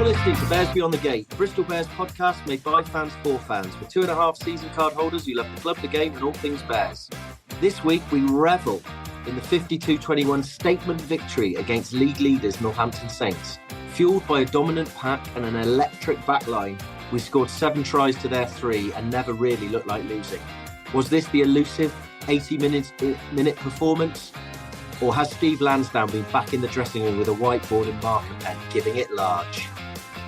listening to Bears Beyond the Gate, the Bristol Bears podcast made by fans for fans, for 2.5 season card holders who love the club, the game and all things Bears. This week we revel in the 52-21 statement victory against league leaders Northampton Saints. Fueled by a dominant pack and an electric backline, we scored 7 tries to their 3 and never really looked like losing. Was this the elusive 80-minute performance? Or has Steve Lansdown been back in the dressing room with a whiteboard and marker pen, giving it large?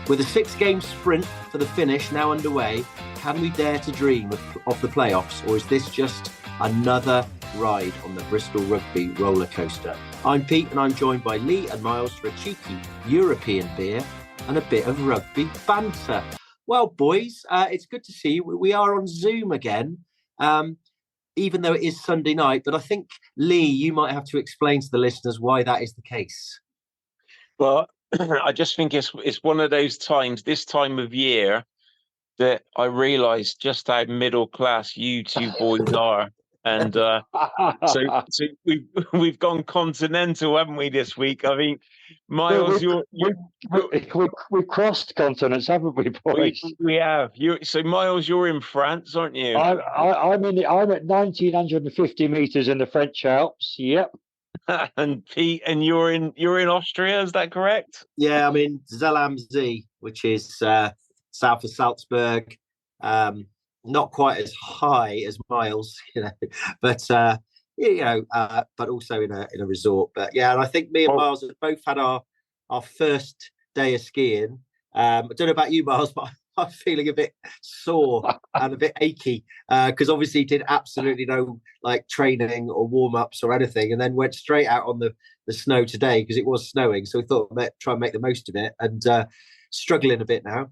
With a 6-game sprint for the finish now underway, can we dare to dream of the playoffs, or is this just another ride on the Bristol Rugby roller coaster? I'm Pete, and I'm joined by Lee and Miles for a cheeky European beer and a bit of rugby banter. Well, boys, it's good to see you. We are on Zoom again, even though it is Sunday night. But I think, Lee, you might have to explain to the listeners why that is the case. Well, I just think it's one of those times, this time of year, that I realise just how middle class you two boys are, and so we've gone continental, haven't we, this week? I mean, Miles, we've crossed continents, haven't we, boys? We have. So Miles, you're in France, aren't you? I'm at 1,950 meters in the French Alps. Yep. And Pete, and you're in Austria, is that correct? Yeah, I'm in Zell am See, which is south of Salzburg. Not quite as high as Miles, but but also in a resort. But yeah, and I think me and Miles have both had our first day of skiing. I don't know about you, Miles, but I'm feeling a bit sore and a bit achy because obviously did absolutely no training or warm-ups or anything, and then went straight out on the snow today because it was snowing. So we thought we'd try and make the most of it, and struggling a bit now.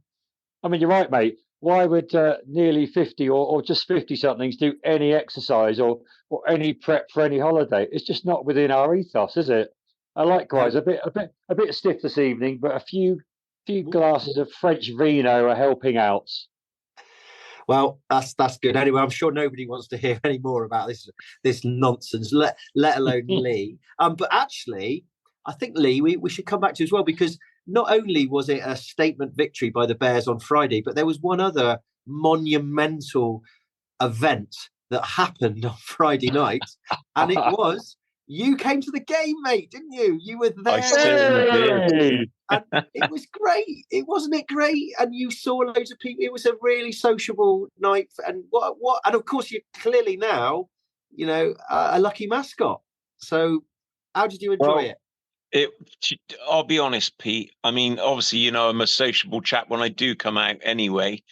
I mean, you're right, mate. Why would nearly 50 or just 50-somethings do any exercise or any prep for any holiday? It's just not within our ethos, is it? Likewise, a bit stiff this evening, but a few glasses of French vino are helping out. Well, that's good. Anyway, I'm sure nobody wants to hear any more about this nonsense, let alone Lee. But actually, I think, Lee, we should come back to as well, because not only was it a statement victory by the Bears on Friday, but there was one other monumental event that happened on Friday night, and it was you came to the game, mate, didn't you? You were there. I certainly did. And it was great. Wasn't it great? And you saw loads of people. It was a really sociable night. And what? And of course, you're clearly now, a lucky mascot. So, how did you enjoy it? I'll be honest, Pete. I mean, obviously, I'm a sociable chap when I do come out anyway.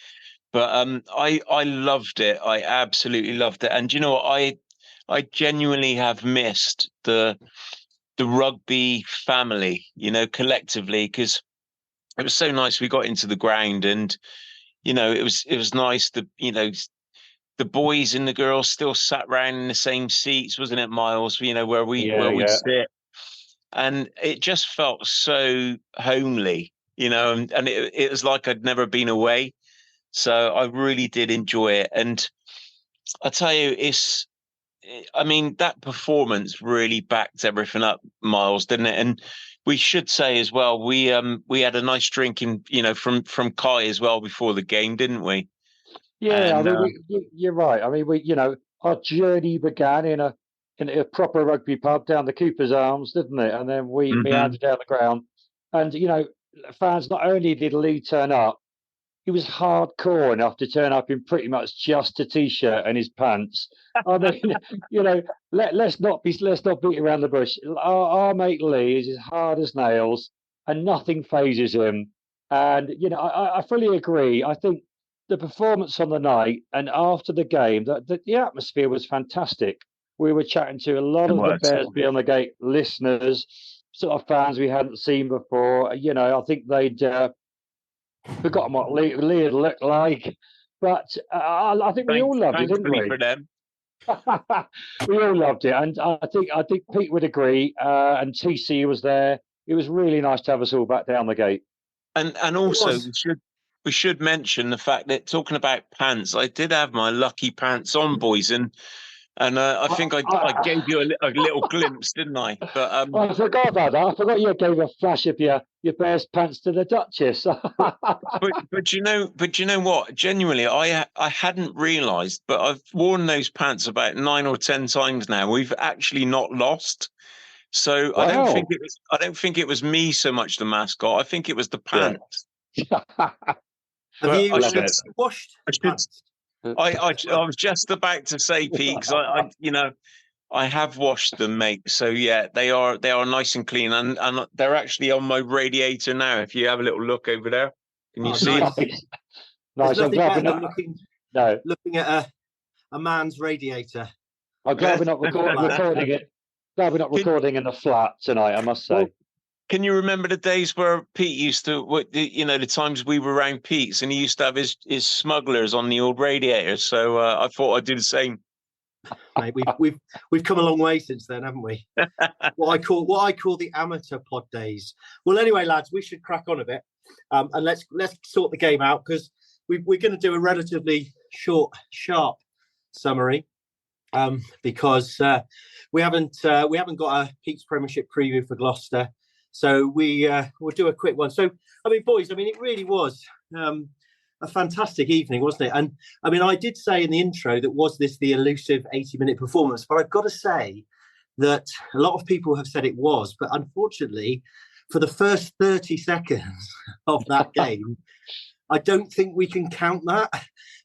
But I loved it. I absolutely loved it. And I genuinely have missed the rugby family, collectively, because it was so nice. We got into the ground, and it was nice. The boys and the girls still sat around in the same seats, wasn't it, Miles? Where we sit. And it just felt so homely, and it was like I'd never been away. So I really did enjoy it. And I tell you, that performance really backed everything up, Miles, didn't it? And we should say as well, we had a nice drink from Kai as well before the game, didn't we? Yeah, you're right. I mean, our journey began in a proper rugby pub down the Cooper's Arms, didn't it? And then we meandered down the ground. And, fans, not only did Lee turn up, he was hardcore enough to turn up in pretty much just a t-shirt and his pants. I mean, let's not beat around the bush. Our mate Lee is as hard as nails, and nothing phases him. And I fully agree. I think the performance on the night and after the game, the atmosphere was fantastic. We were chatting to a lot of the Bears Beyond the Gate listeners, sort of fans we hadn't seen before. I think they'd forgotten what Lee had looked like, but I think we all loved it, didn't we? For them. We all loved it, and I think Pete would agree. And TC was there. It was really nice to have us all back down the gate. And also we should mention the fact that, talking about pants, I did have my lucky pants on, boys, and And I think I gave you a little glimpse, didn't I? But I forgot about that. I forgot you gave a flash of your Bears pants to the Duchess. but you know what? Genuinely, I hadn't realised, but I've worn those pants about 9 or 10 times now. We've actually not lost. So Wow. I don't think it was me so much the mascot. I think it was the pants. Yeah. Have you washed pants? I was just about to say, Pete, because I have washed them, mate. So yeah, they are nice and clean, and they're actually on my radiator now. If you have a little look over there, can you see? Nice. There's nothing better than looking at a man's radiator. I'm glad we're not recording it. Glad we're not recording in the flat tonight, I must say. Well, can you remember the days where Pete used to, the times we were around Pete's, and he used to have his smugglers on the old radiator? So I thought I'd do the same. Mate, we've come a long way since then, haven't we? what I call the amateur pod days. Well, anyway, lads, we should crack on a bit, and let's sort the game out, because we're going to do a relatively short, sharp summary, because we haven't got a Pete's Premiership preview for Gloucester, so we'll do a quick one. So, I mean, boys, it really was a fantastic evening, wasn't it? And I mean, I did say in the intro that was this the elusive 80-minute performance, but I've got to say that a lot of people have said it was, but unfortunately, for the first 30 seconds of that game, I don't think we can count that,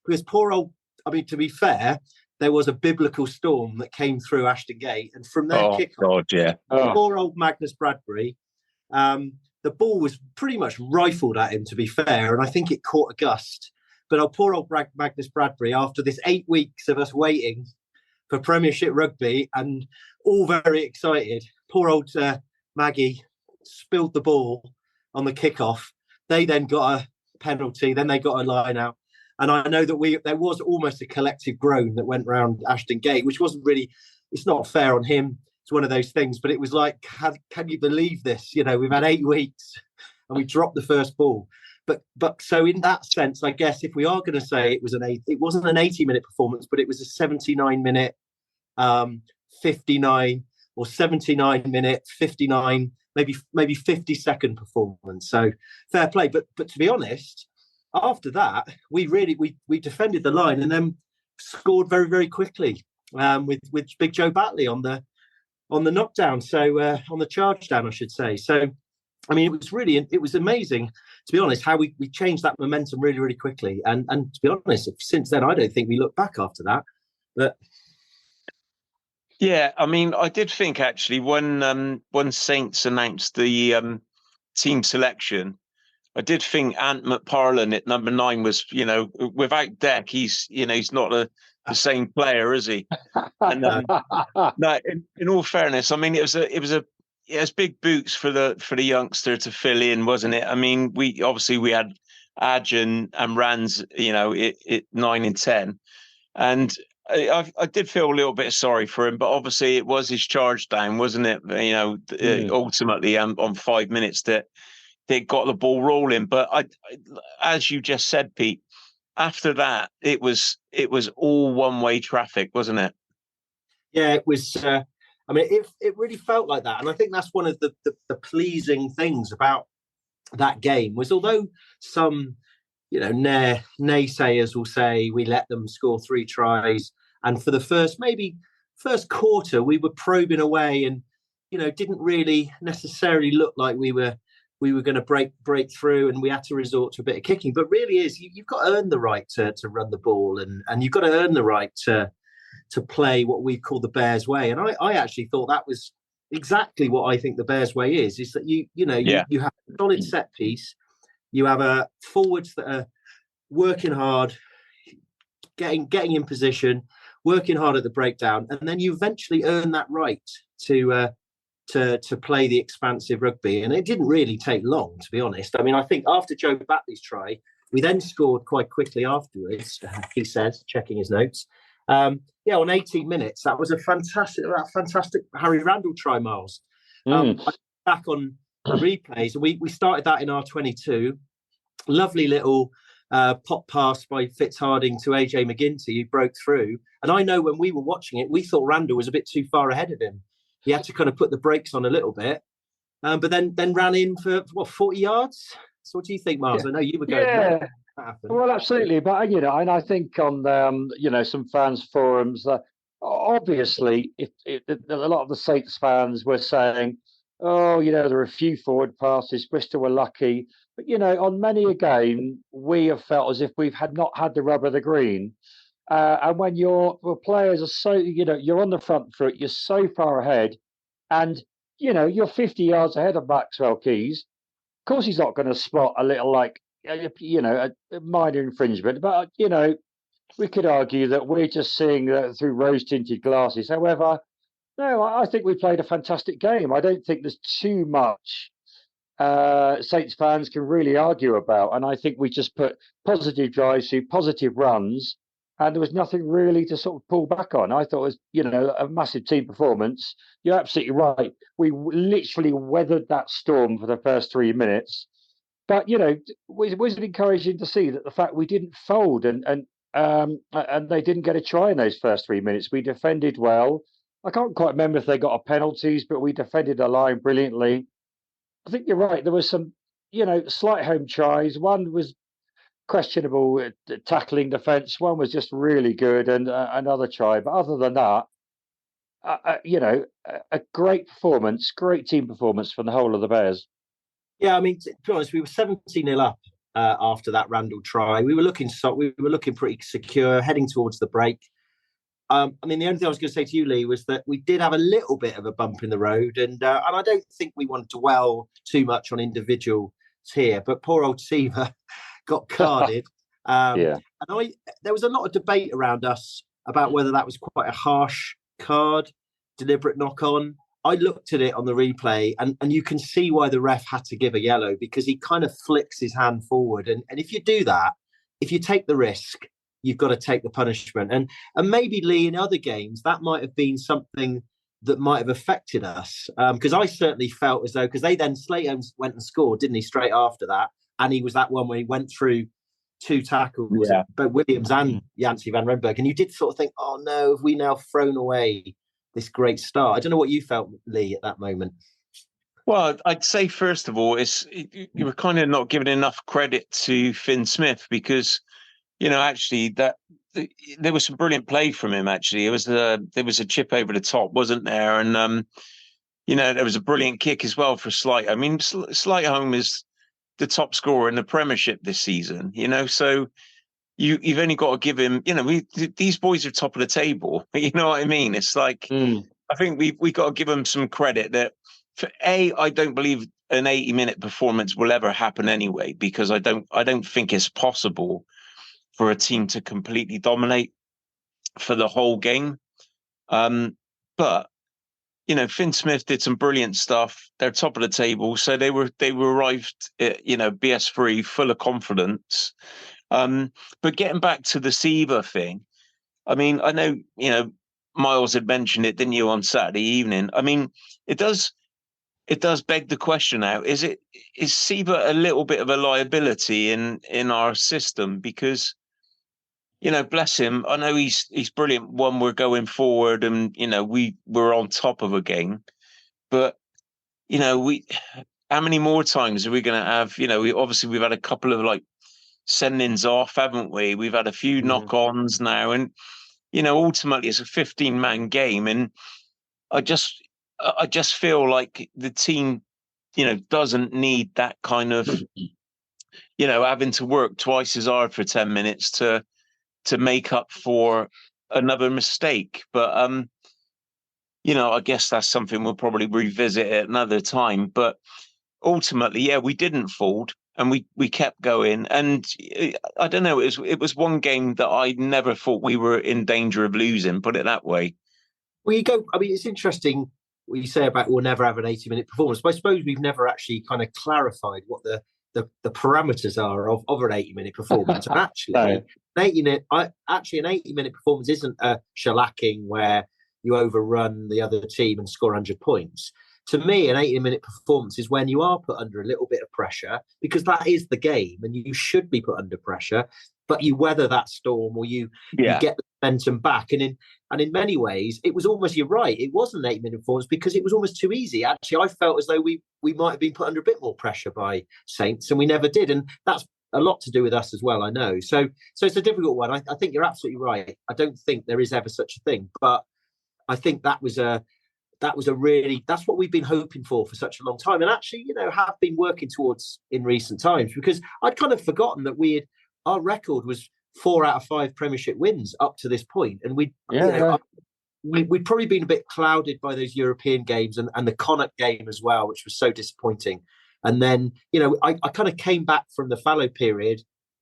because to be fair, there was a biblical storm that came through Ashton Gate, and from their kickoff, poor old Magnus Bradbury, the ball was pretty much rifled at him, to be fair, and I think it caught a gust. But our poor old Magnus Bradbury, after this 8 weeks of us waiting for Premiership rugby and all very excited, poor old Maggie spilled the ball on the kickoff. They then got a penalty, then they got a line out. And I know that there was almost a collective groan that went round Ashton Gate, which wasn't really, it's not fair on him. It's one of those things, but it was like, can you believe this? We've had 8 weeks and we dropped the first ball. But so in that sense, I guess if we are going to say it wasn't an 80-minute performance, but it was a 79-minute, 59 or 79-minute, 59, maybe 50-second performance. So fair play. But to be honest, after that, we defended the line and then scored very, very quickly with Big Joe Batley on the knockdown, so on the charge down, I should say. So, I mean, it was amazing, to be honest, how we changed that momentum really, really quickly. And to be honest, since then, I don't think we look back after that. But yeah, I mean, I did think actually when Saints announced the team selection, I did think Ant McParlin at number 9 was, without Deck, he's not the same player, is he? And no, in all fairness, I mean, it was big boots for the youngster to fill in, wasn't it? I mean, we had Adjan and Rands, at 9 and 10, and I did feel a little bit sorry for him, but obviously it was his charge down, wasn't it? Ultimately, on 5 minutes that they got the ball rolling. But as you just said, Pete, after that, it was all one-way traffic, wasn't it? Yeah, it was. It really felt like that, and I think that's one of the pleasing things about that game was, although some, naysayers will say we let them score 3 tries, and for the first quarter we were probing away, and didn't really necessarily look like we were going to break through, and we had to resort to a bit of kicking. But really is, you've got to earn the right to run the ball, and you've got to earn the right to play what we call the Bears way. And I actually thought that was exactly what I think the Bears way is that you have a solid set piece, you have forwards that are working hard, getting in position, working hard at the breakdown, and then you eventually earn that right to play the expansive rugby. And it didn't really take long, to be honest. I mean, I think after Joe Batley's try, we then scored quite quickly afterwards, he says, checking his notes. On 18 minutes, that was a fantastic Harry Randall try, Miles. Back on the replays, we started that in our 22. Lovely little pop pass by Fitzharding to AJ McGinty, who broke through. And I know when we were watching it, we thought Randall was a bit too far ahead of him. He had to kind of put the brakes on a little bit, but then ran in for 40 yards. So what do you think, Miles? I know you were going. Yeah, well, absolutely. But and I think on some fans forums, obviously, if a lot of the Saints fans were saying, "Oh, there were a few forward passes. Bristol were lucky." But on many a game, we have felt as if we've not had the rub of the green. And when your players are so, you're on the front foot, you're so far ahead, and you're 50 yards ahead of Maxwell Keys. Of course, he's not going to spot a little a minor infringement, but we could argue that we're just seeing through rose-tinted glasses. However, no, I think we played a fantastic game. I don't think there's too much Saints fans can really argue about, and I think we just put positive drives through positive runs, and there was nothing really to sort of pull back on. I thought it was a massive team performance. You're absolutely right. We literally weathered that storm for the first 3 minutes, but it was encouraging to see that the fact we didn't fold and they didn't get a try in those first 3 minutes. We defended well. I can't quite remember if they got a penalties, but we defended the line brilliantly. I think you're right. There was some, slight home tries. One was questionable tackling defence. One was just really good, and another try. But other than that, a great performance, great team performance from the whole of the Bears. Yeah, I mean, to be honest, we were 17-0 up after that Randall try. We were looking pretty secure, heading towards the break. I mean, the only thing I was going to say to you, Lee, was that we did have a little bit of a bump in the road, and I don't think we want to dwell too much on individuals here. But poor old Seaver got carded. Yeah, and there was a lot of debate around us about whether that was quite a harsh card, deliberate knock on. I looked at it on the replay, and you can see why the ref had to give a yellow, because he kind of flicks his hand forward, and if you do that, if you take the risk, you've got to take the punishment. And maybe, Lee, in other games, that might have been something that might have affected us. Because I certainly felt as though, because Slate Holmes went and scored, didn't he, straight after that? And he was that one where he went through 2 tackles, both Williams and Yancey van Renberg. And you did sort of think, oh no, have we now thrown away this great start? I don't know what you felt, Lee, at that moment. Well, I'd say, first of all, you were kind of not giving enough credit to Finn Smith, because actually there was some brilliant play from him. Actually, there was a chip over the top, wasn't there? And there was a brilliant kick as well for Slight. I mean, Slightholme is the top scorer in the Premiership this season. So you've only got to give him. These boys are top of the table. You know what I mean? It's like I think we got to give them some credit. That I don't believe an 80-minute performance will ever happen anyway, because I don't think it's possible for a team to completely dominate for the whole game. But Finn Smith did some brilliant stuff. They're top of the table, so they arrived at BS3 full of confidence. But getting back to the Seaver thing, I mean, I know Miles had mentioned it, didn't you, on Saturday evening? I mean, it does beg the question out: is Seaver a little bit of a liability in our system? Because bless him, I know he's brilliant when we're going forward and we're on top of a game, but how many more times are we going to have? We've had a couple of send-ins off, haven't we? We've had a few knock-ons now, and ultimately it's a 15-man game, and I just feel like the team doesn't need that kind of having to work twice as hard for 10 minutes to make up for another mistake. But I guess that's something we'll probably revisit at another time. But ultimately, we didn't fold, and we kept going. And I don't know, it was one game that I never thought we were in danger of losing, put it that way. Well, it's interesting what you say about we'll never have an 80-minute performance, but I suppose we've never actually kind of clarified what the parameters are of an 80-minute performance. And actually, an 80-minute performance isn't a shellacking where you overrun the other team and score 100 points. to me, an 80-minute performance is when you are put under a little bit of pressure, because that is the game and you should be put under pressure, but you weather that storm, or you get the momentum back. And in many ways, it was almost, you're right, it wasn't an 80-minute performance because it was almost too easy. Actually, I felt as though we might have been put under a bit more pressure by Saints, and we never did. And that's a lot to do with us as well, I know. So it's a difficult one. I think you're absolutely right. I don't think there is ever such a thing, but I think that was a really, that's what we've been hoping for such a long time, and actually, have been working towards in recent times, because I'd kind of forgotten that our record was 4 out of 5 Premiership wins up to this point, and we'd probably been a bit clouded by those European games and the Connacht game as well, which was so disappointing. And then, I kind of came back from the fallow period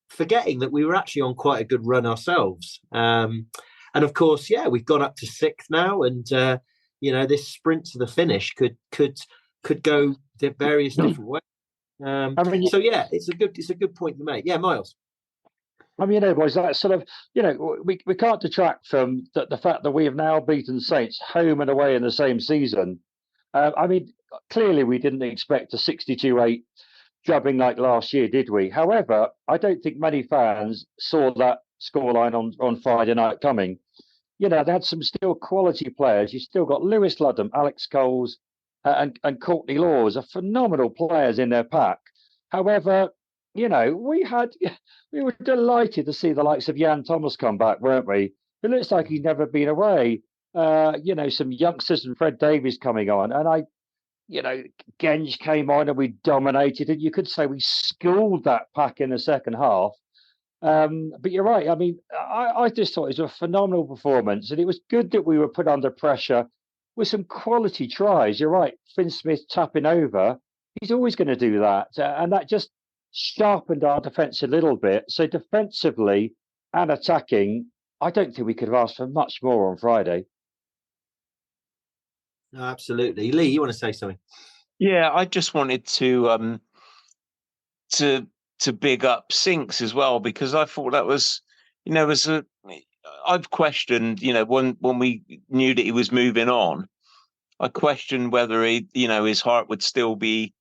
forgetting that we were actually on quite a good run ourselves. And of course, we've gone up to 6th now, and this sprint to the finish could go the various different ways. It's a good point to make. Yeah, Miles. I mean, boys, that sort of, we can't detract from the fact that we have now beaten Saints home and away in the same season. I mean, clearly we didn't expect a 62-8 drubbing like last year, did we? However, I don't think many fans saw that scoreline on Friday night coming. They had some still quality players. You still got Lewis Ludham, Alex Coles, and Courtney Laws are phenomenal players in their pack. However, we were delighted to see the likes of Jan Thomas come back, weren't we? It looks like he's never been away. Some youngsters and Fred Davies coming on, and Genge came on and we dominated it. You could say we schooled that pack in the second half. But you're right. I mean, I just thought it was a phenomenal performance, and it was good that we were put under pressure with some quality tries. You're right. Finn Smith tapping over. He's always going to do that. And that just sharpened our defence a little bit. So defensively and attacking, I don't think we could have asked for much more on Friday. No, absolutely. Lee, you want to say something? Yeah, I just wanted to big up Sinks as well, because I thought that was, I've questioned, when we knew that he was moving on, I questioned whether his heart would still be,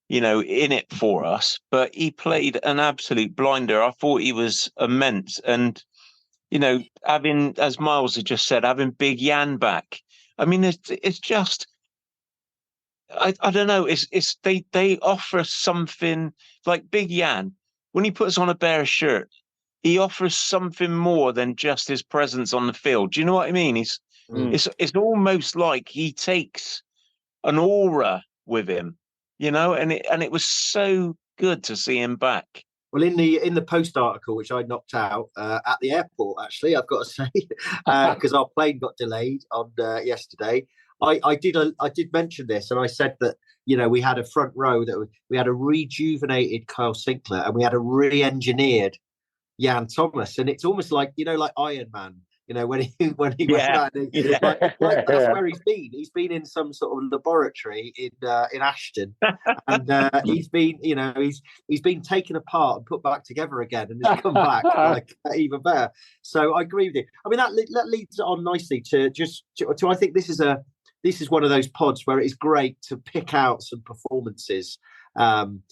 in it for us, but he played an absolute blinder. I thought he was immense. And, having, as Miles had just said, having Big Jan back, I mean, it's just, I don't know. It's they offer something like Big Jan. When he puts on a bear shirt, he offers something more than just his presence on the field. Do you know what I mean? It's almost like he takes an aura with him, and it was so good to see him back. Well, in the Post article, which I knocked out at the airport, actually, I've got to say, because our plane got delayed on yesterday. I did mention this, and I said that we had a front row that we had a rejuvenated Kyle Sinclair, and we had a re-engineered Jan Thomas, and it's almost like like Iron Man. When he went out, like that's where he's been. He's been in some sort of laboratory in Ashton, and he's been he's been taken apart and put back together again, and has come back like even better. So I agree with you. I mean that leads on nicely to I think this is one of those pods where it is great to pick out some performances and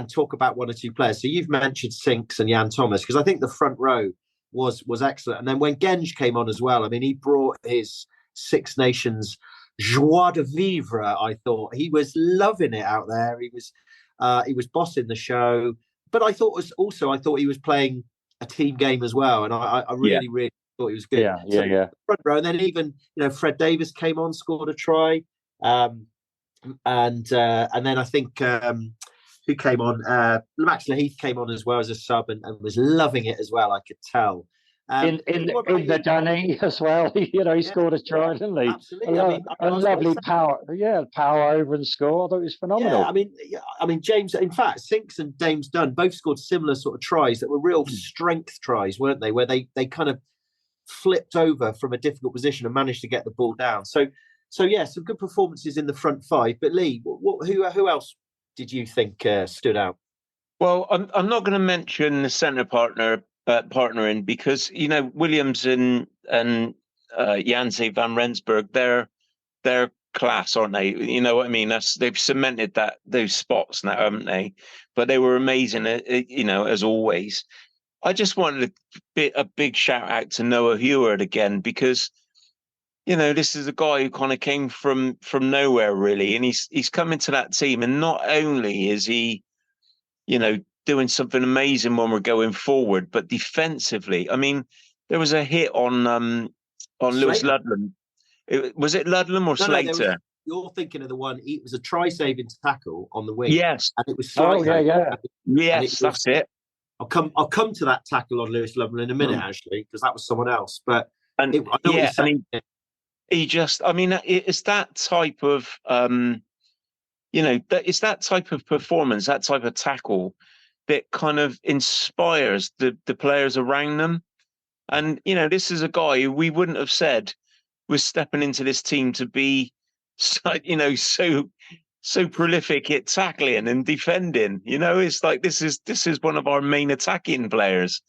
talk about one or two players. So you've mentioned Sinks and Jan Thomas, because I think the front row was excellent. And then when Genge came on as well, I mean, he brought his Six Nations joie de vivre. I thought he was loving it out there. He was bossing the show. But I thought he was playing a team game as well. And I really thought he was good. Yeah. Front row, and then even Fred Davies came on, scored a try, and then I think who came on? Max Heath came on as well as a sub and was loving it as well. I could tell. In the Danny as well, he scored a try, didn't he? Absolutely. A lovely power over and score. I thought it was phenomenal. I mean, James. In fact, Sinks and James Dunn both scored similar sort of tries that were real strength tries, weren't they? Where they kind of flipped over from a difficult position and managed to get the ball down. So yeah, some good performances in the front five. But Lee, who else did you think stood out? Well, I'm not going to mention the centre partnering, because Williams and Janse van Rensburg, they're class, aren't they? You know what I mean? They've cemented those spots now, haven't they? But they were amazing, as always. I just wanted a big shout out to Noah Heward again, because this is a guy who kind of came from nowhere, really, and he's come into that team, and not only is he, doing something amazing when we're going forward, but defensively, I mean, there was a hit on Lewis Ludlam. Was it Ludlam or Slater? You're thinking of the one. It was a try-saving tackle on the wing. Yes, and it was. Yes, that's it. I'll come to that tackle on Lewis Ludlam in a minute, actually, because that was someone else. But it's that type of it's that type of performance, that type of tackle that kind of inspires the players around them. And this is a guy who we wouldn't have said was stepping into this team to be so prolific at tackling and defending. It's like this is one of our main attacking players,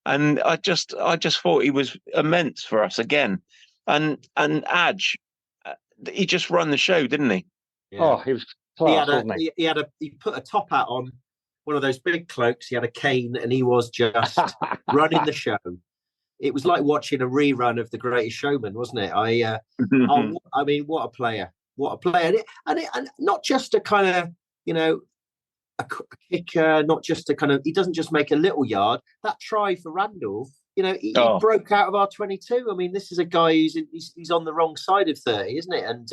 and I just thought he was immense for us again. And Adge, he just run the show, didn't he? Yeah. Oh, he was class, wasn't he? He put a top hat on, one of those big cloaks. He had a cane, and he was just running the show. It was like watching a rerun of The Greatest Showman, wasn't it? I mean, what a player! What a player! And not just a kind of, a kicker, not just a kind of. He doesn't just make a little yard. That try for Randall, he broke out of our 22. I mean, this is a guy he's on the wrong side of 30, isn't it? And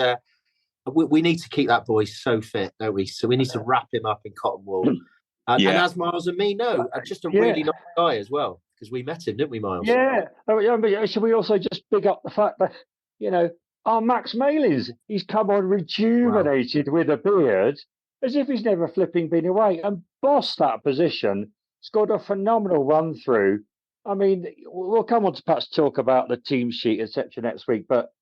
we need to keep that boy so fit, don't we? So we need to wrap him up in cotton wool. And as Miles and me know, just a really nice guy as well, because we met him, didn't we, Miles? Yeah. But should we also just big up the fact that, our Max Malins, he's come on rejuvenated with a beard, as if he's never flipping been away, and bossed that position, scored a phenomenal run through. I mean, we'll come on to perhaps talk about the team sheet, etc. next week, but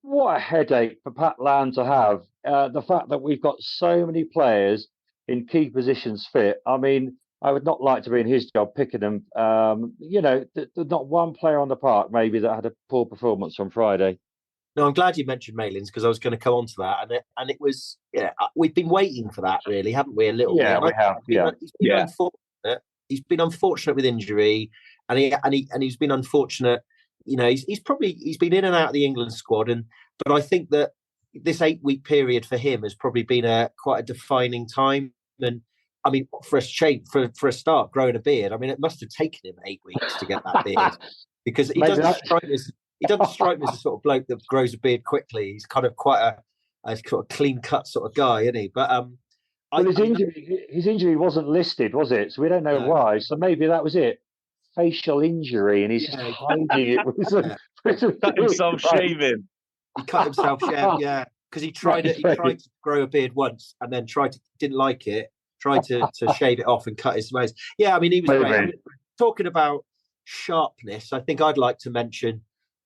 what a headache for Pat Land to have. The fact that we've got so many players in key positions fit. I mean, I would not like to be in his job picking them. Not one player on the park maybe that had a poor performance on Friday. No, I'm glad you mentioned Malins, because I was going to come on to that, and it was we've been waiting for that, really, haven't we? A little bit. Yeah, we have. He's been unfortunate. He's been unfortunate with injury, and he's been unfortunate. He's been in and out of the England squad, but I think that this 8-week period for him has probably been quite a defining time. And I mean, for a start, growing a beard. I mean, it must have taken him 8 weeks to get that beard, because he doesn't strike me as the sort of bloke that grows a beard quickly. He's kind of quite a sort of clean cut sort of guy, isn't he? But his injury wasn't listed, was it? So we don't know why. So maybe that was it. Facial injury, and he's just hiding it with cut himself shaving. He cut himself shaving, because he tried to grow a beard once, and then didn't like it, tried to shave it off and cut his waist. Yeah, I mean, he was great. I mean, talking about sharpness, I think I'd like to mention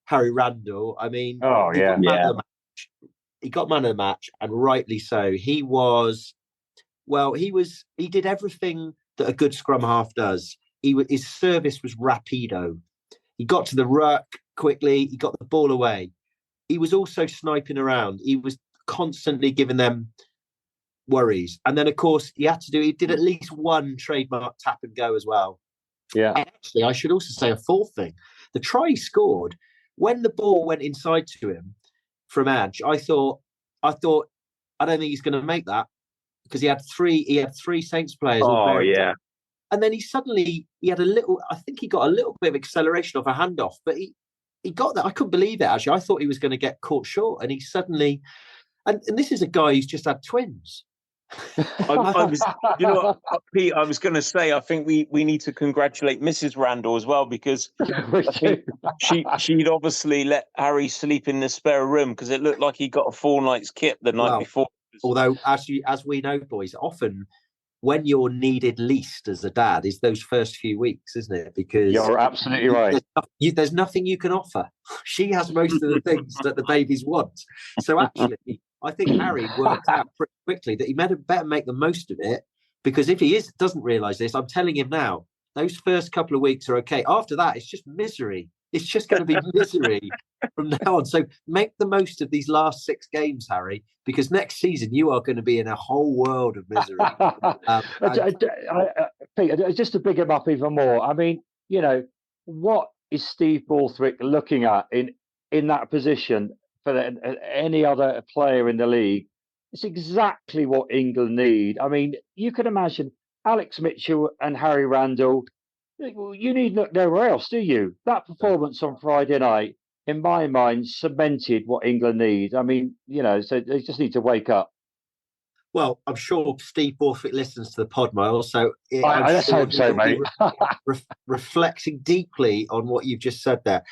Harry Randall. I mean, he got man of the match, and rightly so. He did everything that a good scrum half does. His service was rapido. He got to the ruck quickly. He got the ball away. He was also sniping around. He was constantly giving them worries. And then, of course, he did at least one trademark tap and go as well. Yeah. And actually, I should also say a fourth thing. The try he scored, when the ball went inside to him from Adge, I thought, I don't think he's going to make that, because he had three Saints players. Oh, yeah. And then he had a little, I think he got a little bit of acceleration off a handoff, but he got that. I couldn't believe it, actually. I thought he was going to get caught short, and he suddenly, and this is a guy who's just had twins. Pete, I was going to say, I think we need to congratulate Mrs. Randall as well, because she'd obviously let Harry sleep in the spare room, because it looked like he got a full night's kit the night before. Although, as we know, boys, often when you're needed least as a dad is those first few weeks, isn't it? Because you're absolutely right. There's nothing you can offer. She has most of the things that the babies want. So actually, I think Harry worked out pretty quickly that he better make the most of it, because if he doesn't realise this, I'm telling him now, those first couple of weeks are okay. After that, it's just misery. It's just going to be misery from now on. So make the most of these last 6 games, Harry, because next season you are going to be in a whole world of misery. Pete, just to big him up even more, I mean, what is Steve Borthwick looking at in that position for any other player in the league? It's exactly what England need. I mean, you can imagine Alex Mitchell and Harry Randall. You need look nowhere else, do you? That performance on Friday night, in my mind, cemented what England need. I mean, so they just need to wake up. Well, I'm sure Steve Borthwick listens to the pod, Miles. So I sure hope so, mate. Reflecting deeply on what you've just said there.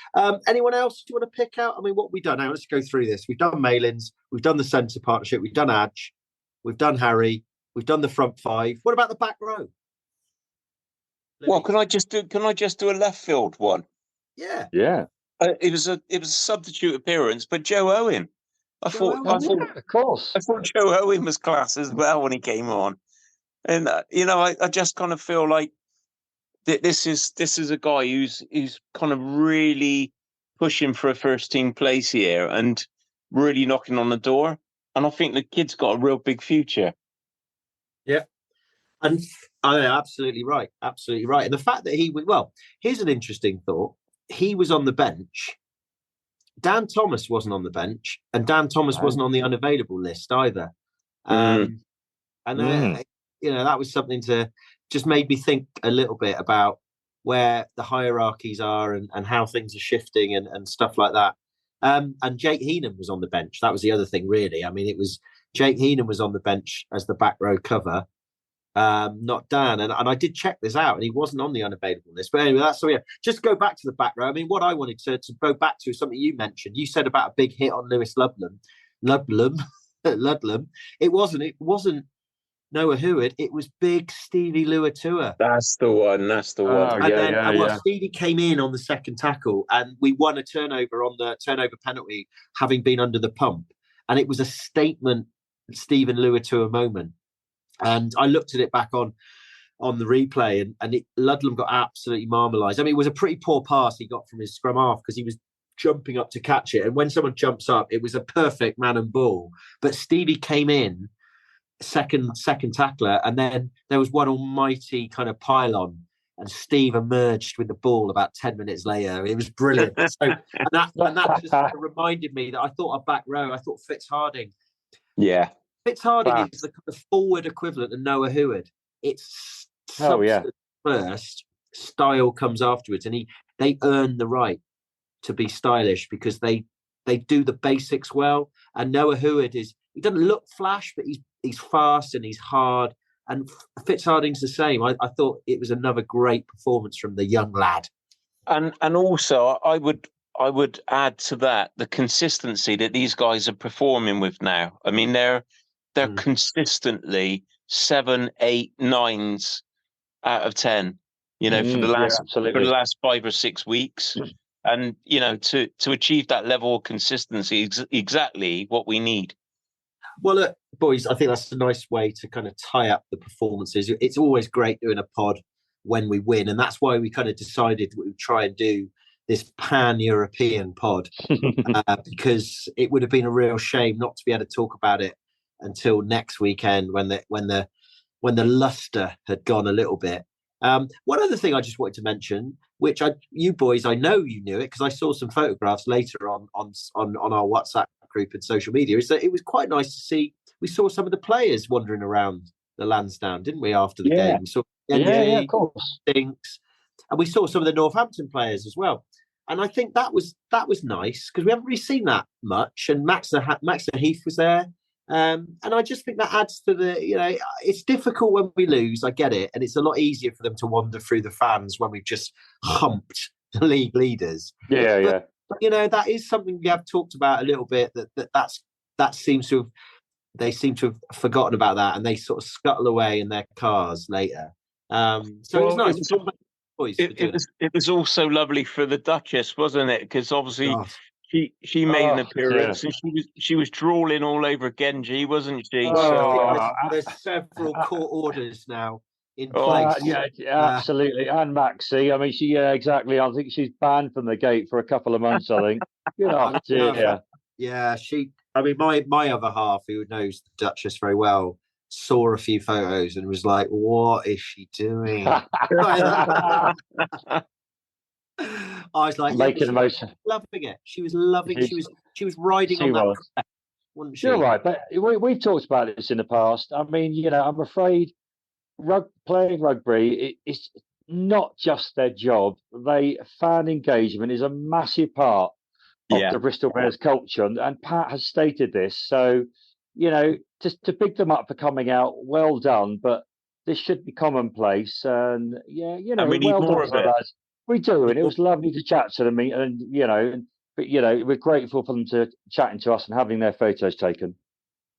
Anyone else do you want to pick out? I mean, what have we done now? Let's go through this. We've done Malins, we've done the centre partnership, we've done Adge, we've done Harry, we've done the front 5. What about the back row? Well, can I just do a left field one? Yeah. It was a substitute appearance, but Joe Owen. I thought, of course. I thought Joe Owen was class as well when he came on, and I just kind of feel like this is a guy who's kind of really pushing for a first team place here and really knocking on the door. And I think the kid's got a real big future. Yeah. And absolutely right. Absolutely right. And the fact that here's an interesting thought. He was on the bench. Dan Thomas wasn't on the bench, and Dan Thomas wasn't on the unavailable list either. And then, that was something to just made me think a little bit about where the hierarchies are and how things are shifting and stuff like that. And Jake Heenan was on the bench. That was the other thing, really. I mean, it was Jake Heenan was on the bench as the back row cover. Not Dan, and I did check this out, and he wasn't on the unavailable list. But anyway, just go back to the back row. I mean, what I wanted to go back to is something you mentioned. You said about a big hit on Lewis Ludlam. It wasn't Noah Heward. It was big Stevie Luatua. That's the one. Oh, Stevie came in on the second tackle, and we won a turnover on the turnover penalty, having been under the pump, and it was a statement Stephen Luatua moment. And I looked at it back on the replay, and Ludlam got absolutely marmalised. I mean, it was a pretty poor pass he got from his scrum half because he was jumping up to catch it. And when someone jumps up, it was a perfect man and ball. But Stevie came in second tackler, and then there was one almighty kind of pylon, and Steve emerged with the ball about 10 minutes later. It was brilliant. And that just reminded me that I thought our back row, I thought Fitzharding. Yeah. Fitzharding is the kind of forward equivalent of Noah Heward. It's substance first, style comes afterwards, and they earn the right to be stylish because they do the basics well. And Noah Heward he doesn't look flash, but he's fast and he's hard. And Fitzharding's the same. I thought it was another great performance from the young lad. And also I would add to that the consistency that these guys are performing with now. I mean, they're consistently 7, 8, 9s out of 10, for the last 5 or 6 weeks. And, to achieve that level of consistency is exactly what we need. Well, look, boys, I think that's a nice way to kind of tie up the performances. It's always great doing a pod when we win. And that's why we kind of decided we would try and do this pan-European pod because it would have been a real shame not to be able to talk about it until next weekend when the luster had gone a little bit. One other thing I just wanted to mention, which you boys, I know you knew it because I saw some photographs later on our WhatsApp group and social media, is that it was quite nice to see. We saw some of the players wandering around the Lansdowne, didn't we, after the game? We saw of course. Stinks, and we saw some of the Northampton players as well. And I think that was nice because we haven't really seen that much. And Max Heath was there. And I just think that adds to it's difficult when we lose. I get it. And it's a lot easier for them to wander through the fans when we've just humped the league leaders. But, that is something we have talked about a little bit, that seems to have, they seem to have forgotten about that and they sort of scuttle away in their cars later. So it was nice. It was also lovely for the Duchess, wasn't it? Because obviously she made an appearance and she was drawling all over Genji, wasn't she? I think there's several court orders now in Oh, place. Yeah, absolutely. And Maxi. I mean, exactly. I think she's banned from the gate for a couple of months, I think. Dear. Yeah, she. I mean, my other half, who knows the Duchess very well, saw a few photos and was like, "What is she doing?" I was like, "Yeah, Making the most. loving it. She was loving. She was riding on that, crest, wasn't she?" You're right, but we've talked about this in the past. I mean, I'm afraid playing rugby, it's not just their job. Fan engagement is a massive part of yeah. the Bristol Bears culture, and Pat has stated this. So, just to pick them up for coming out, well done. But this should be commonplace. And And we need well more done of to the it. lads. We do, and it was lovely to chat to them. But we're grateful for them to chatting to us and having their photos taken.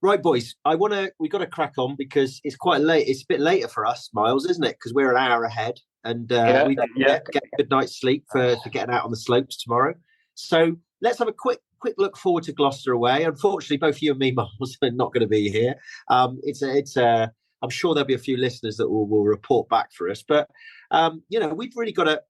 Right, boys. We got to crack on because it's quite late. It's a bit later for us, Miles, isn't it? Because we're an hour ahead, and we get a good night's sleep for getting out on the slopes tomorrow. So let's have a quick look forward to Gloucester away. Unfortunately, both you and me, Miles, are not going to be here. I'm sure there'll be a few listeners that will report back for us. But we've really got to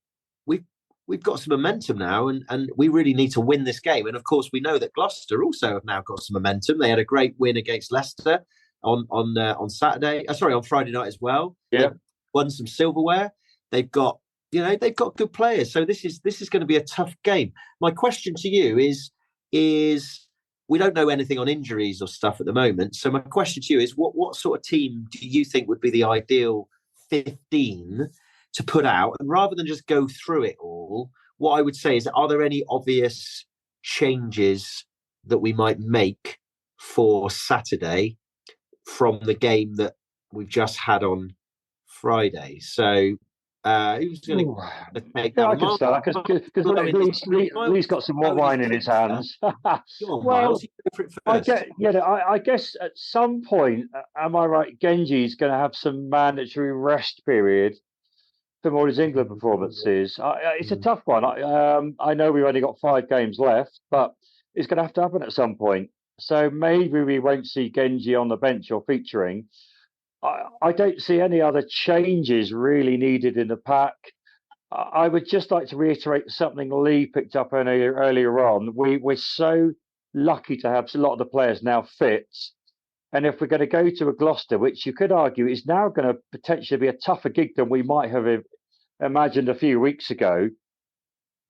we've got some momentum now, and we really need to win this game. And of course, we know that Gloucester also have now got some momentum. They had a great win against Leicester on Saturday. On Friday night as well. Yeah, they won some silverware. They've got good players. So this is going to be a tough game. My question to you is we don't know anything on injuries or stuff at the moment. So my question to you is what sort of team do you think would be the ideal 15 to put out? And rather than just go through it all, what I would say is, are there any obvious changes that we might make for Saturday from the game that we've just had on Friday? So who's going to take that? I can start because Lee's got some more wine in his hands. Go on, Miles. You go for it first. I guess at some point, am I right? Genji's going to have some mandatory rest period from all his England performances. It's a tough one. I know we've only got 5 games left, but it's going to have to happen at some point. So maybe we won't see Genji on the bench or featuring. I don't see any other changes really needed in the pack. I would just like to reiterate something Lee picked up earlier on. We're so lucky to have a lot of the players now fit. And if we're going to go to a Gloucester, which you could argue is now going to potentially be a tougher gig than we might have imagined a few weeks ago.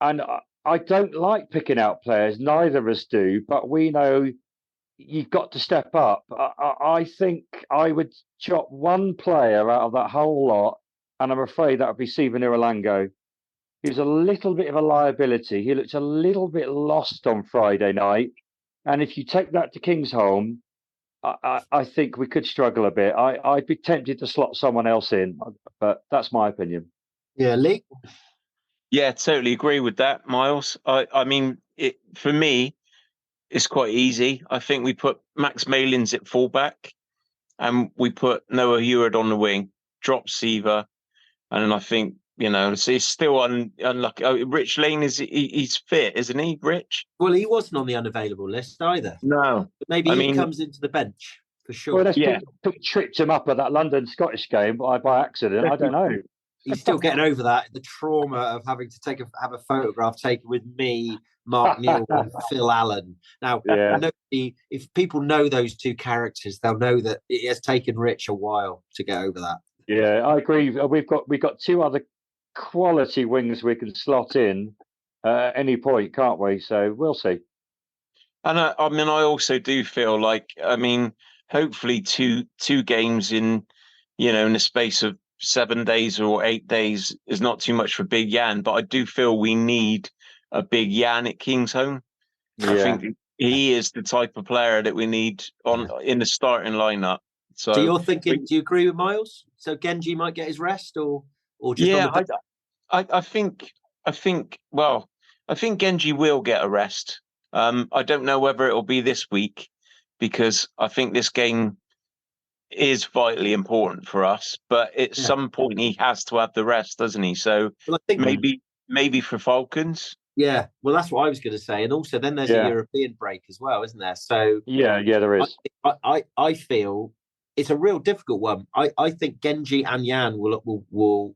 And I don't like picking out players, neither of us do, but we know you've got to step up. I think I would chop one player out of that whole lot, and I'm afraid that would be Steven Iralango. He was a little bit of a liability. He looked a little bit lost on Friday night. And if you take that to Kingsholm, I think we could struggle a bit. I'd be tempted to slot someone else in, but that's my opinion. Yeah, Lee? Yeah, totally agree with that, Miles. I mean, for me, it's quite easy. I think we put Max Malins at fullback and we put Noah Heward on the wing, drop Seaver. And then I think, it's still unlucky. Oh, Rich Lane, he's fit, isn't he, Rich? Well, he wasn't on the unavailable list either. No. But maybe he comes into the bench for sure. Well, tripped him up at that London Scottish game by accident. I don't know. He's still getting over that, the trauma of having to have a photograph taken with me, Mark Newell, and Phil Allen. Now, if people know those two characters, they'll know that it has taken Rich a while to get over that. Yeah, I agree. We've got 2 other quality wings we can slot in at any point, can't we? So we'll see. And I also do feel like, hopefully two games in the space of 7 days or 8 days is not too much for Big Jan, but I do feel we need a Big Jan at Kingsholm. Yeah. I think he is the type of player that we need in the starting lineup. So you're thinking? Do you agree with Miles? So Genji might get his rest, or just on the I think Genji will get a rest. I don't know whether it'll be this week because I think this game is vitally important for us, but at some point he has to have the rest, doesn't he? So I think maybe for Falcons. Yeah, well, that's what I was going to say, and also then there's a European break as well, isn't there? So yeah, there is. I feel it's a real difficult one. I think Genji and Jan will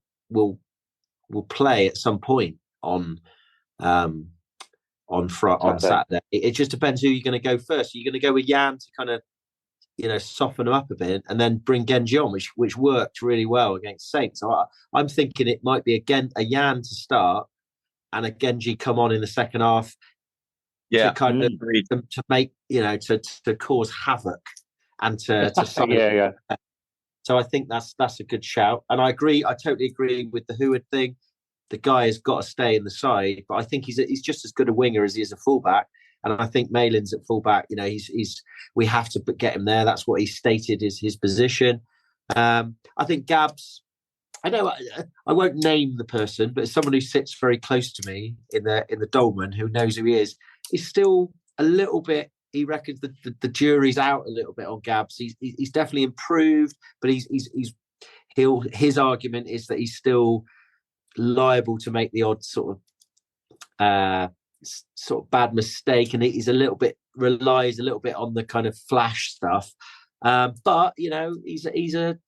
play at some point on Saturday. It just depends who you're going to go first. You're going to go with Jan to kind of, soften them up a bit, and then bring Genji on, which worked really well against Saints. So I'm thinking it might be a Jan to start and a Genji come on in the second half. Yeah, to kind of to make to cause havoc and to So I think that's a good shout, and I totally agree with the Heward thing. The guy has got to stay in the side, but I think he's just as good a winger as he is a fullback, and I think Malin's at fullback. We have to get him there. That's what he stated is his position. I think Gabs. I know I won't name the person, but someone who sits very close to me in the Dolman, who knows who he is. He's still a little bit. He reckons the jury's out a little bit on Gabs. He's definitely improved, but his argument is that he's still liable to make the odd sort of bad mistake, and he's relies a little bit on the kind of flash stuff. But he's an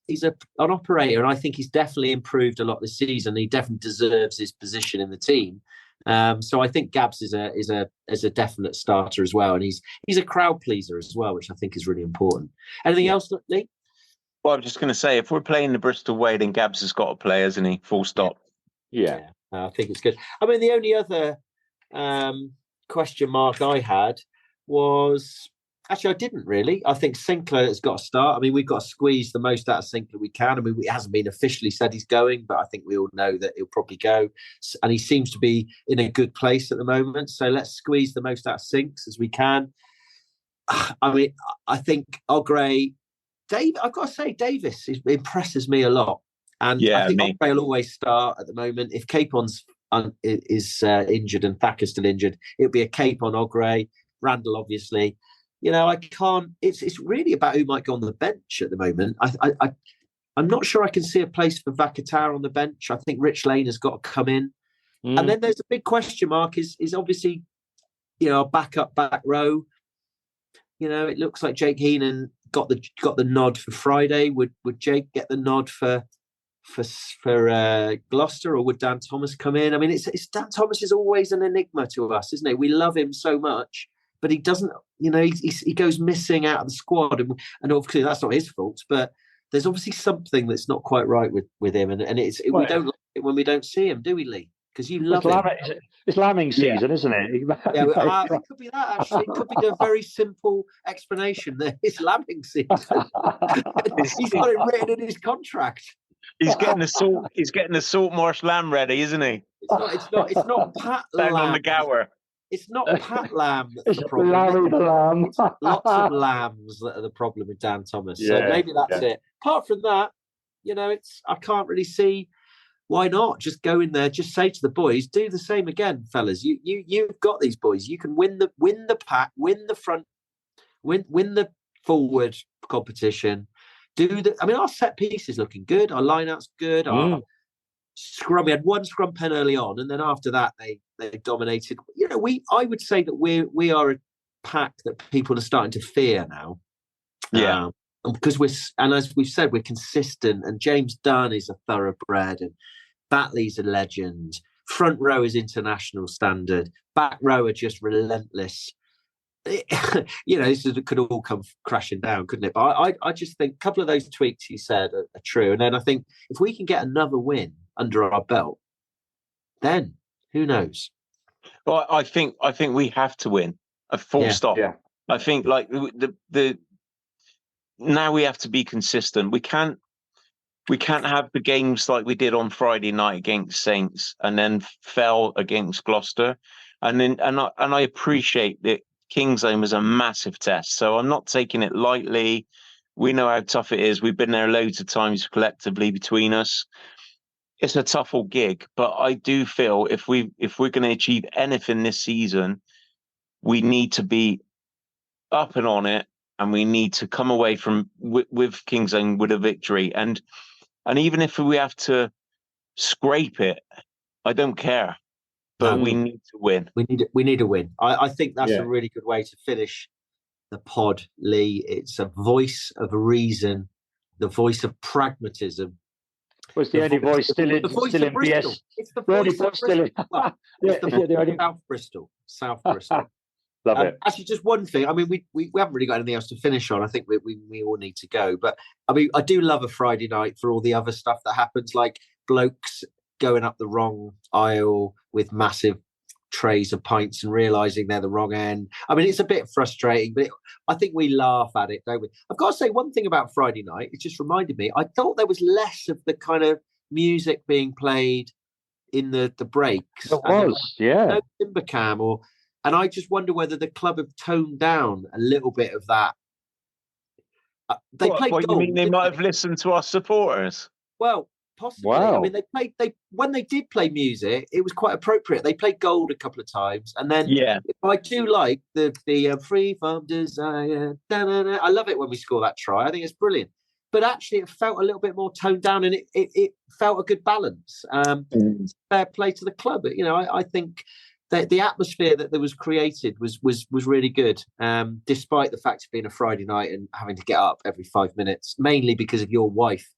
operator, and I think he's definitely improved a lot this season. He definitely deserves his position in the team. So I think Gabs is a definite starter as well, and he's a crowd pleaser as well, which I think is really important. Anything else, Lee? Well, I'm just going to say, if we're playing the Bristol way, then Gabs has got to play, hasn't he? Full stop. Yeah. I think it's good. I mean, the only other question mark I had was, actually, I didn't really. I think Sinclair has got to start. I mean, we've got to squeeze the most out of Sinclair we can. I mean, it hasn't been officially said he's going, but I think we all know that he'll probably go. And he seems to be in a good place at the moment. So let's squeeze the most out of Sinks as we can. I mean, I think Ogray, I've got to say, Davis impresses me a lot. And I think Ogray will always start at the moment. If Capon's is injured and Thacker's still injured, it'll be a Capon, Ogray, Randall, obviously. I can't. It's really about who might go on the bench at the moment. I'm not sure I can see a place for Vacatar on the bench. I think Rich Lane has got to come in, and then there's a big question mark. Is obviously, our back row. It looks like Jake Heenan got the nod for Friday. Would Jake get the nod for Gloucester, or would Dan Thomas come in? I mean, it's Dan Thomas is always an enigma to us, isn't he? We love him so much, but he doesn't. He goes missing out of the squad, and obviously that's not his fault. But there's obviously something that's not quite right with him, and we don't like it when we don't see him, do we, Lee? Because you love him. It's lambing season, isn't it? It could be that, actually. It could be a very simple explanation that it's lambing season. He's got it written in his contract. He's getting the salt marsh lamb ready, isn't he? It's not Pat down Lamb on the Gower. It's not Pat Lamb that's It's the problem. Larry the Lamb. It's lots of lambs that are the problem with Dan Thomas. Yeah, so maybe that's it. Apart from that, I can't really see why not. Just go in there, just say to the boys, do the same again, fellas. You've got these boys. You can win the pack, win the front, win the forward competition. Our set piece is looking good. Our line-out's good. Our scrum, we had one scrum pen early on, and then after that they dominated. I would say that we are a pack that people are starting to fear now. Yeah. Because as we've said, we're consistent, and James Dunn is a thoroughbred, and Batley's a legend. Front row is international standard. Back row are just relentless. This could all come crashing down, couldn't it? But I just think a couple of those tweaks you said are true. And then I think if we can get another win under our belt, then who knows? Well, I think we have to win. A full stop. Yeah. I think like the now we have to be consistent. We can't have the games like we did on Friday night against Saints and then fell against Gloucester. And I appreciate that Kingsholm is a massive test. So I'm not taking it lightly. We know how tough it is. We've been there loads of times collectively between us. It's a tough old gig, but I do feel if we're going to achieve anything this season, we need to be up and on it, and we need to come away with Kingsholm with a victory. And even if we have to scrape it, I don't care. But we need to win. We need a win. I think that's a really good way to finish the pod, Lee. It's a voice of reason the voice of pragmatism. Was the only voice still in Bristol. BS? It's the voice of Bristol. Well, it's the voice of South Bristol. South Bristol. Love it. Actually, just one thing. I mean, we haven't really got anything else to finish on. I think we all need to go. But I mean, I do love a Friday night for all the other stuff that happens, like blokes going up the wrong aisle with massive trays of pints and realising they're the wrong end. I mean, it's a bit frustrating, but I think we laugh at it, don't we? I've got to say one thing about Friday night. It just reminded me. I thought there was less of the kind of music being played in the breaks. It was, yeah. No timber cam and I just wonder whether the club have toned down a little bit of that. They played What gold. You mean they might have listened to our supporters? Well, possibly. Wow. I mean, they when they did play music, it was quite appropriate. They played Gold a couple of times, and then I do like the Free From Desire. Da-da-da. I love it when we score that try. I think it's brilliant. But actually, it felt a little bit more toned down, and it felt a good balance. Fair play to the club. But, I think that the atmosphere that was created was really good, despite the fact of being a Friday night and having to get up every 5 minutes, mainly because of your wife,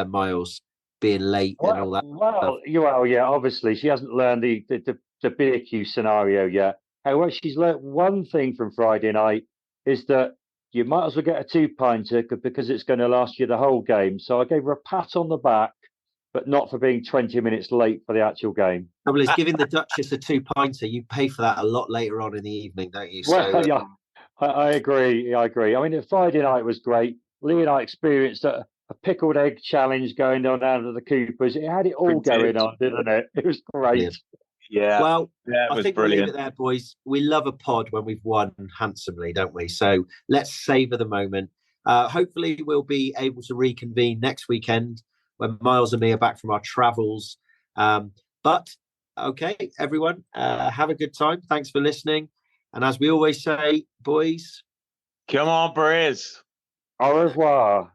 Miles, being late and all that. Well, yeah, obviously she hasn't learned the beer queue scenario yet. However, she's learned one thing from Friday night is that you might as well get a 2-pinter because it's going to last you the whole game. So I gave her a pat on the back, but not for being 20 minutes late for the actual game. Trouble is, giving the Duchess a 2-pinter, you pay for that a lot later on in the evening, don't you? Well, yeah, I agree. I mean, the Friday night was great. Lee and I experienced a pickled egg challenge going on down to the Coopers. It had it all going on, didn't it? It was great. Yeah. Well, I think we'll leave it there, boys. We love a pod when we've won handsomely, don't we? So let's savour the moment. Hopefully, we'll be able to reconvene next weekend when Miles and me are back from our travels. But okay, everyone, have a good time. Thanks for listening. And as we always say, boys, come on, Briz. Au revoir.